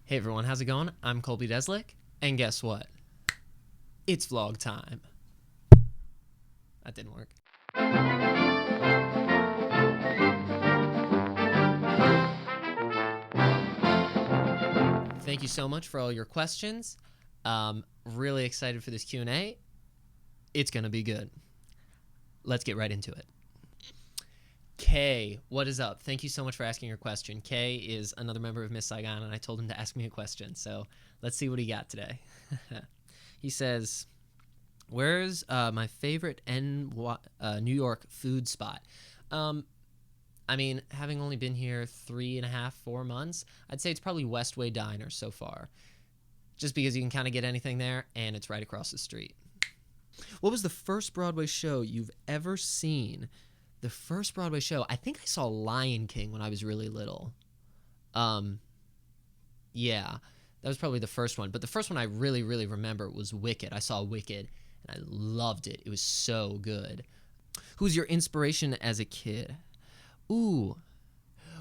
Hey everyone, how's it going? I'm Colby Dezelick, and guess what? It's vlog time. That didn't work. Thank you so much for all your questions. Really excited for this Q&A. It's gonna be good. Let's get right into it. Kay, what is up? Thank you so much for asking your question. Kay is another member of Miss Saigon, and I told him to ask me a question, so let's see what he got today. He says, where's my favorite New York food spot? I mean, having only been here 3.5, 4 months, I'd say it's probably Westway Diner so far. Just because you can kind of get anything there, and it's right across the street. What was the first Broadway show you've ever seen? The first Broadway show, I think I saw Lion King when I was really little. Yeah, that was probably the first one. But the first one I really, really remember was Wicked. I saw Wicked, and I loved it. It was so good. Who's your inspiration as a kid? Ooh,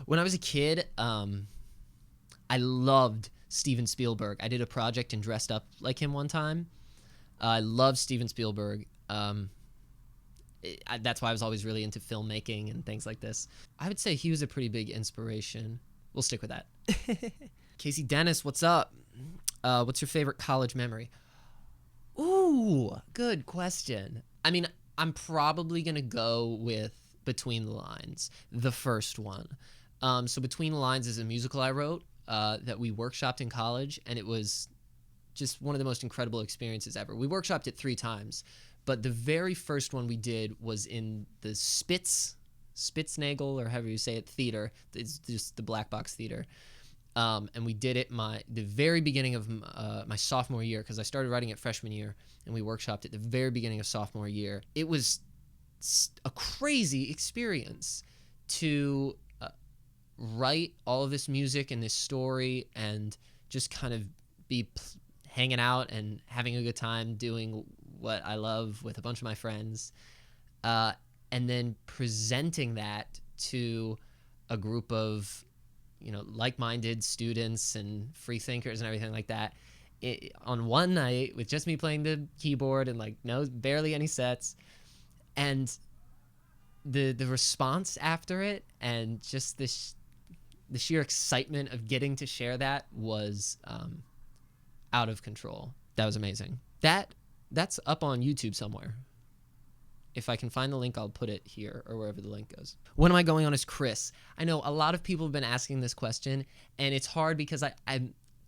when I was a kid, I loved Steven Spielberg. I did a project and dressed up like him one time. I love Steven Spielberg. That's why I was always really into filmmaking and things like this. I would say he was a pretty big inspiration. We'll stick with that. Casey Dennis, what's up? What's your favorite college memory? Ooh, good question. I mean, I'm probably going to go with Between the Lines, the first one. So Between the Lines is a musical I wrote that we workshopped in college, and it was just one of the most incredible experiences ever. We workshopped it 3 times, but the very first one we did was in the Spitznagel, or however you say it, theater. It's just the black box theater. And we did it the very beginning of my sophomore year, because I started writing it freshman year, and we workshopped it the very beginning of sophomore year. It was a crazy experience to write all of this music and this story and just kind of be hanging out and having a good time doing what I love with a bunch of my friends, and then presenting that to a group of like-minded students and free thinkers and everything like that on one night with just me playing the keyboard and barely any sets, and the response after it and just the sheer excitement of getting to share that was out of control. That was amazing. That's up on YouTube somewhere. If I can find the link, I'll put it here or wherever the link goes. When am I going on as Chris? I know a lot of people have been asking this question, and it's hard because I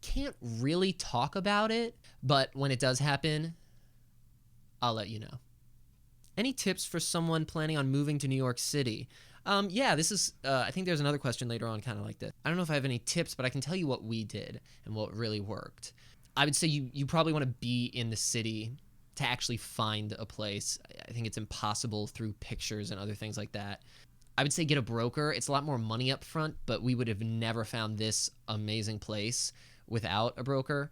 can't really talk about it, but when it does happen, I'll let you know. Any tips for someone planning on moving to New York City? Yeah, this is, I think there's another question later on kind of like this. I don't know if I have any tips, but I can tell you what we did and what really worked. I would say you probably want to be in the city to actually find a place. I think it's impossible through pictures and other things like that. I would say get a broker. It's a lot more money up front, but we would have never found this amazing place without a broker.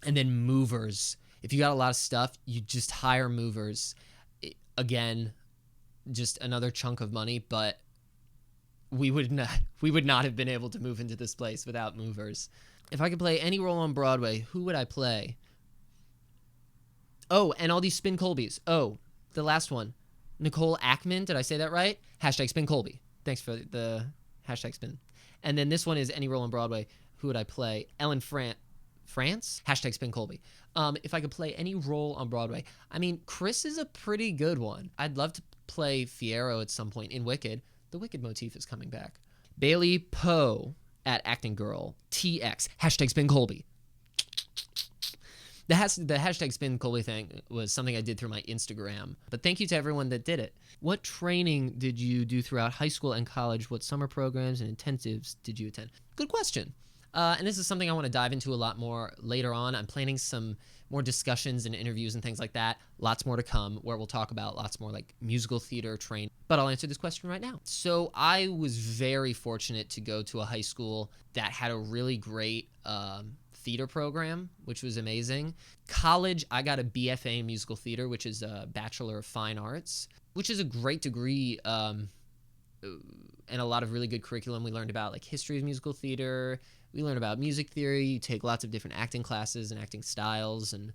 And then movers. If you got a lot of stuff, you just hire movers. Again, just another chunk of money, but we would not have been able to move into this place without movers. If I could play any role on Broadway, who would I play? Oh, and all these spin Colbys. Oh, the last one. Nicole Ackman, did I say that right? Hashtag spin Colby. Thanks for the hashtag spin. And then this one is any role on Broadway, who would I play? Ellen France? Hashtag spin Colby. If I could play any role on Broadway, I mean, Chris is a pretty good one. I'd love to play Fiyero at some point in Wicked. The Wicked motif is coming back. Bailey Poe at Acting Girl TX. Hashtag spin Colby. The hashtag spin Colby thing was something I did through my Instagram. But thank you to everyone that did it. What training did you do throughout high school and college? What summer programs and intensives did you attend? Good question. And this is something I want to dive into a lot more later on. I'm planning some more discussions and interviews and things like that. Lots more to come where we'll talk about lots more like musical theater training. But I'll answer this question right now. So I was very fortunate to go to a high school that had a really great theater program, which was amazing. College, I got a BFA in musical theater, which is a Bachelor of Fine Arts, which is a great degree and a lot of really good curriculum. We learned about like history of musical theater, We learn about music theory. You take lots of different acting classes and acting styles and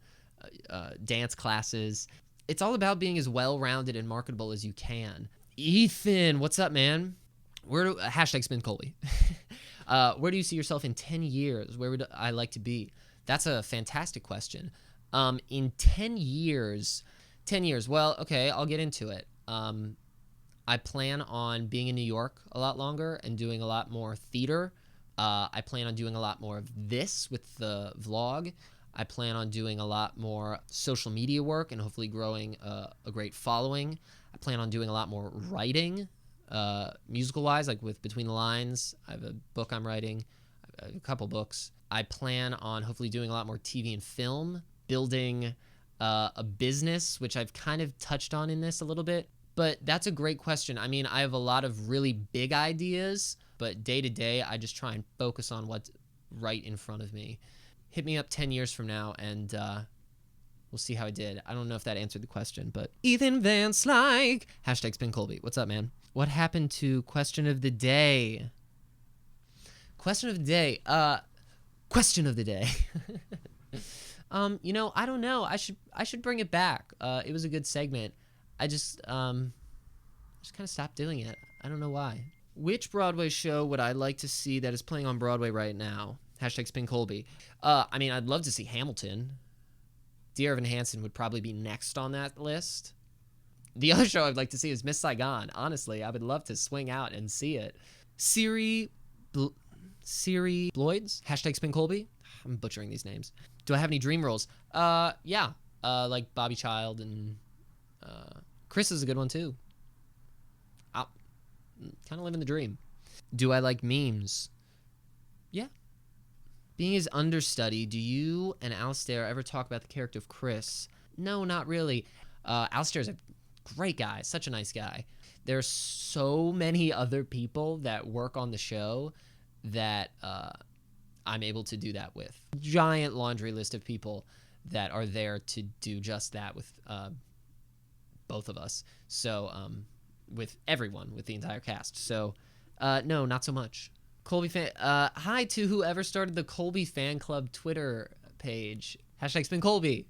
dance classes. It's all about being as well-rounded and marketable as you can. Ethan, what's up, man? Hashtag spin Colby. Where do you see yourself in 10 years? Where would I like to be? That's a fantastic question. In 10 years, well, okay, I'll get into it. I plan on being in New York a lot longer and doing a lot more theater. I plan on doing a lot more of this with the vlog. I plan on doing a lot more social media work and hopefully growing a great following. I plan on doing a lot more writing, musical-wise, like with Between the Lines. I have a book I'm writing, a couple books. I plan on hopefully doing a lot more TV and film, building a business, which I've kind of touched on in this a little bit. But that's a great question. I mean, I have a lot of really big ideas, but day to day, I just try and focus on what's right in front of me. Hit me up 10 years from now, and we'll see how I did. I don't know if that answered the question, but Ethan Van Slyke, hashtag spin Colby. What's up, man? What happened to question of the day? Question of the day. Question of the day. I don't know. I should bring it back. It was a good segment. I just kind of stopped doing it. I don't know why. Which Broadway show would I like to see that is playing on Broadway right now? Hashtag spin Colby. I mean, I'd love to see Hamilton. Dear Evan Hansen would probably be next on that list. The other show I'd like to see is Miss Saigon. Honestly, I would love to swing out and see it. Siri Bloids? Hashtag spin Colby? I'm butchering these names. Do I have any dream roles? Yeah. Like Bobby Child and Chris is a good one too. I'm kind of living the dream. Do I like memes? Yeah. Being his understudy, do you and Alistair ever talk about the character of Chris? No, not really. Alistair's a great guy, such a nice guy. There's so many other people that work on the show that I'm able to do that with. Giant laundry list of people that are there to do just that with both of us. So with everyone, with the entire cast. So no, not so much. Colby fan. Hi to whoever started the Colby fan club Twitter page. Hashtag spin Colby.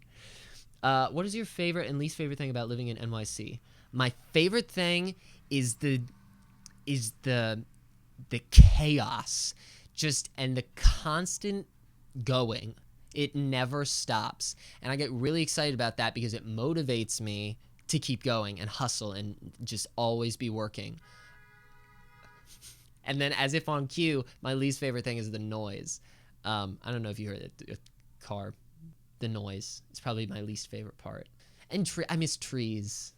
What is your favorite and least favorite thing about living in NYC? My favorite thing is the chaos, and the constant going. It never stops, and I get really excited about that because it motivates me to keep going and hustle and just always be working. And then, as if on cue, my least favorite thing is the noise. I don't know if you heard it. The car, the noise. It's probably my least favorite part. And I miss trees.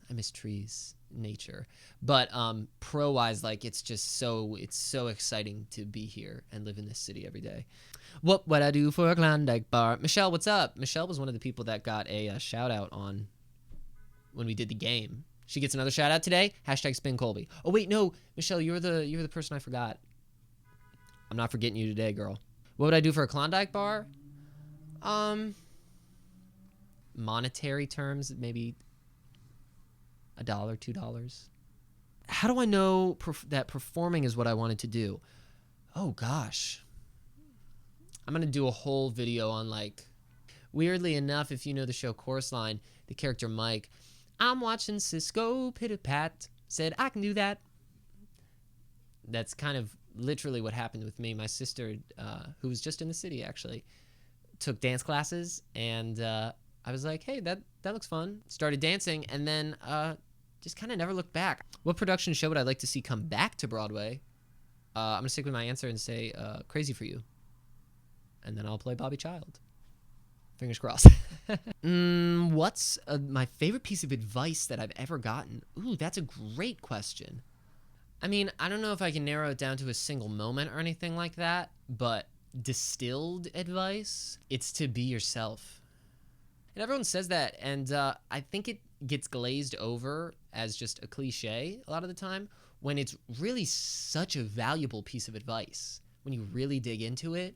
Nature. But pro-wise, like it's so exciting to be here and live in this city every day. What would I do for a Klondike bar? Michelle, what's up? Michelle was one of the people that got a shout out on when we did the game. She gets another shout out today. Hashtag spin Colby. Oh wait, no, Michelle, you're the person I forgot. I'm not forgetting you today, girl. What would I do for a Klondike bar? Monetary terms, maybe $1, $2. How do I know that performing is what I wanted to do? Oh gosh, I'm gonna do a whole video on weirdly enough, if you know the show Chorus Line, the character Mike. I'm watching Cisco Pit-a-Pat. Said, I can do that. That's kind of literally what happened with me. My sister, who was just in the city, actually, took dance classes. And I was like, hey, that looks fun. Started dancing. And then just kind of never looked back. What production show would I like to see come back to Broadway? I'm going to stick with my answer and say Crazy for You. And then I'll play Bobby Child. Fingers crossed. What's my favorite piece of advice that I've ever gotten? Ooh, that's a great question. I mean, I don't know if I can narrow it down to a single moment or anything like that, but distilled advice, it's to be yourself. And everyone says that, and I think it gets glazed over as just a cliche a lot of the time, when it's really such a valuable piece of advice. When you really dig into it,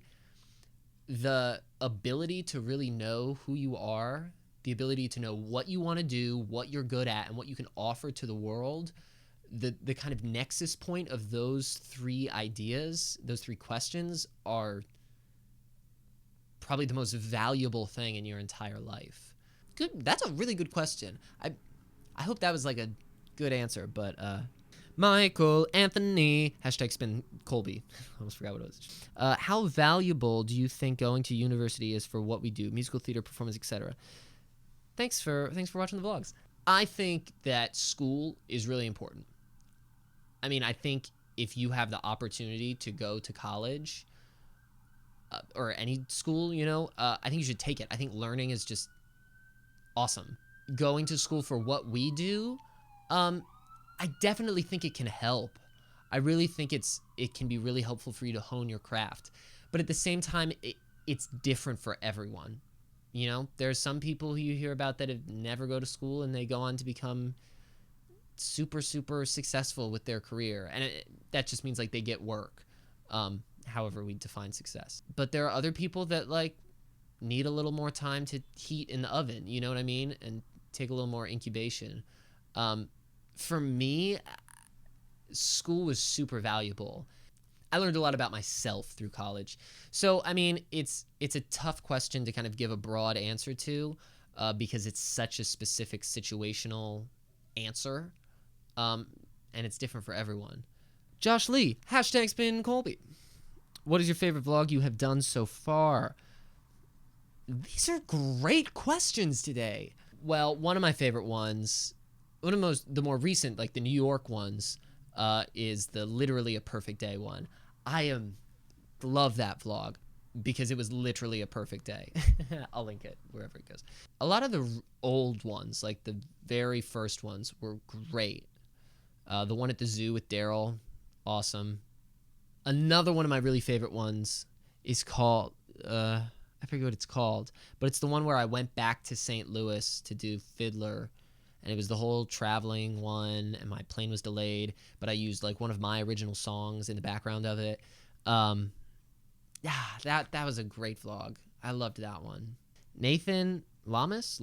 the ability to really know who you are, the ability to know what you want to do, what you're good at, and what you can offer to the world, the kind of nexus point of those three ideas, those three questions are probably the most valuable thing in your entire life? Good. That's a really good question. I hope that was like a good answer, but Michael Anthony #spin Colby. I almost forgot what it was. How valuable do you think going to university is for what we do, musical theater, performance, etc.? Thanks for watching the vlogs. I think that school is really important. I mean, I think if you have the opportunity to go to college or any school, I think you should take it. I think learning is just awesome. Going to school for what we do, I definitely think it can help. I really think it can be really helpful for you to hone your craft. But at the same time, it's different for everyone. There are some people who you hear about that have never go to school and they go on to become super, super successful with their career. And that just means like they get work, however we define success. But there are other people that like need a little more time to heat in the oven, you know what I mean? And take a little more incubation. For me, school was super valuable. I learned a lot about myself through college. So, I mean, it's a tough question to kind of give a broad answer to because it's such a specific situational answer. And it's different for everyone. Josh Lee, #spin Colby. What is your favorite vlog you have done so far? These are great questions today. Well, one of my favorite ones, the more recent, like the New York ones, is the Literally a Perfect Day one. Love that vlog because it was literally a perfect day. I'll link it wherever it goes. A lot of the old ones, like the very first ones, were great. The one at the zoo with Daryl, awesome. Another one of my really favorite ones is called, I forget what it's called, but it's the one where I went back to St. Louis to do Fiddler, and it was the whole traveling one, and my plane was delayed, but I used like one of my original songs in the background of it. That was a great vlog. I loved that one. Nathan Lomas,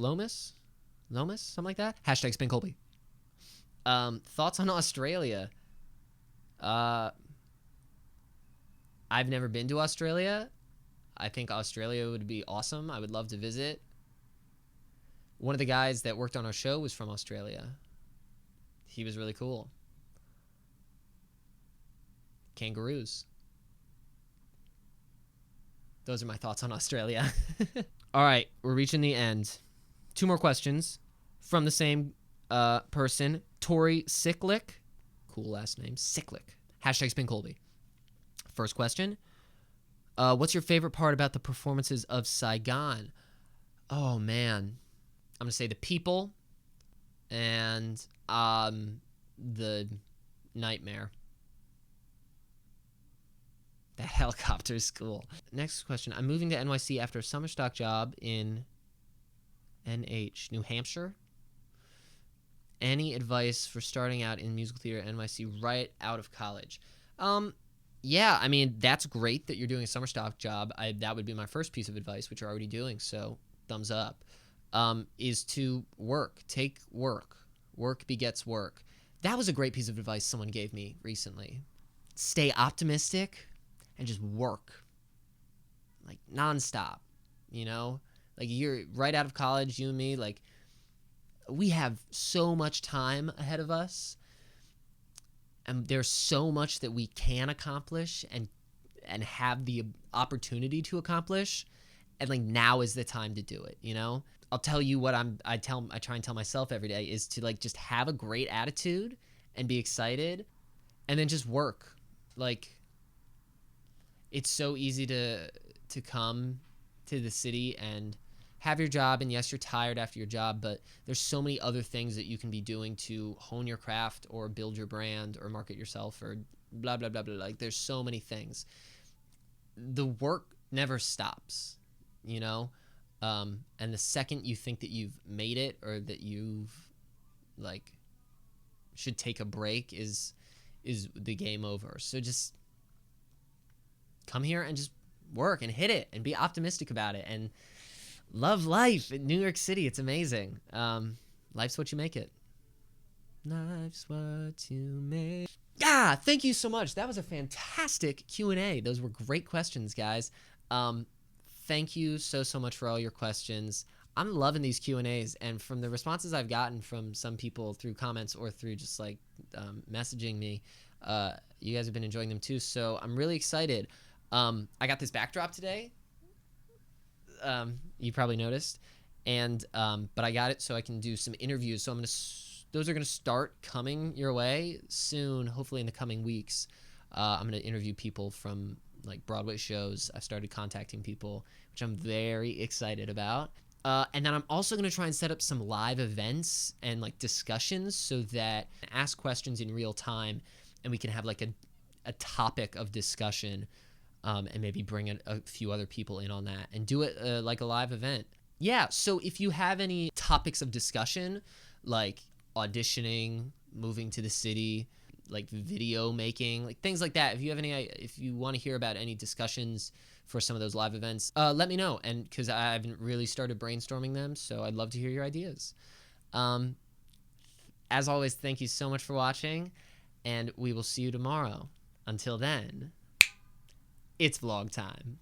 something like that. #spin Colby. Thoughts on Australia? I've never been to Australia. I think Australia would be awesome. I would love to visit. One of the guys that worked on our show was from Australia. He was really cool. Kangaroos. Those are my thoughts on Australia. All right, we're reaching the end. 2 more questions from the same person. Tori Sicklick. Cool last name. Sicklick. #spin Colby. First question. What's your favorite part about the performances of Saigon? Oh, man. I'm going to say the people and the nightmare. That helicopter is cool. Next question. I'm moving to NYC after a summer stock job in New Hampshire. Any advice for starting out in musical theater at NYC right out of college? Yeah, I mean, that's great that you're doing a summer stock job. That would be my first piece of advice, which you're already doing, so thumbs up, is to work. Take work. Work begets work. That was a great piece of advice someone gave me recently. Stay optimistic and just work. Like, nonstop, Like, you're right out of college, you and me, like, we have so much time ahead of us. And there's so much that we can accomplish and have the opportunity to accomplish, and like now is the time to do it. I'll tell you what I try and tell myself every day is to like just have a great attitude and be excited, and then just work. Like, it's so easy to come to the city and have your job, and yes, you're tired after your job, but there's so many other things that you can be doing to hone your craft or build your brand or market yourself or blah, blah, blah, blah. Like, there's so many things. The work never stops, and the second you think that you've made it or that you've, like, should take a break is the game over. So just come here and just work and hit it and be optimistic about it and love life in New York City. It's amazing. Life's what you make it. Life's what you make. Thank you so much. That was a fantastic Q&A. Those were great questions, guys. thank you so much for all your questions. I'm loving these Q&As, and from the responses I've gotten from some people through comments or through just like messaging me, you guys have been enjoying them too. So I'm really excited. I got this backdrop today. You probably noticed, and but I got it so I can do some interviews. So those are gonna start coming your way soon, hopefully in the coming weeks. I'm gonna interview people from like Broadway shows. I've started contacting people, which I'm very excited about. And then I'm also going to try and set up some live events and like discussions so that I ask questions in real time and we can have like a topic of discussion, and maybe bring a few other people in on that and do it like a live event. Yeah, so if you have any topics of discussion, like auditioning, moving to the city, like video making, like things like that, if you want to hear about any discussions for some of those live events, let me know, and because I haven't really started brainstorming them, so I'd love to hear your ideas. As always, thank you so much for watching, and we will see you tomorrow. Until then, it's vlog time.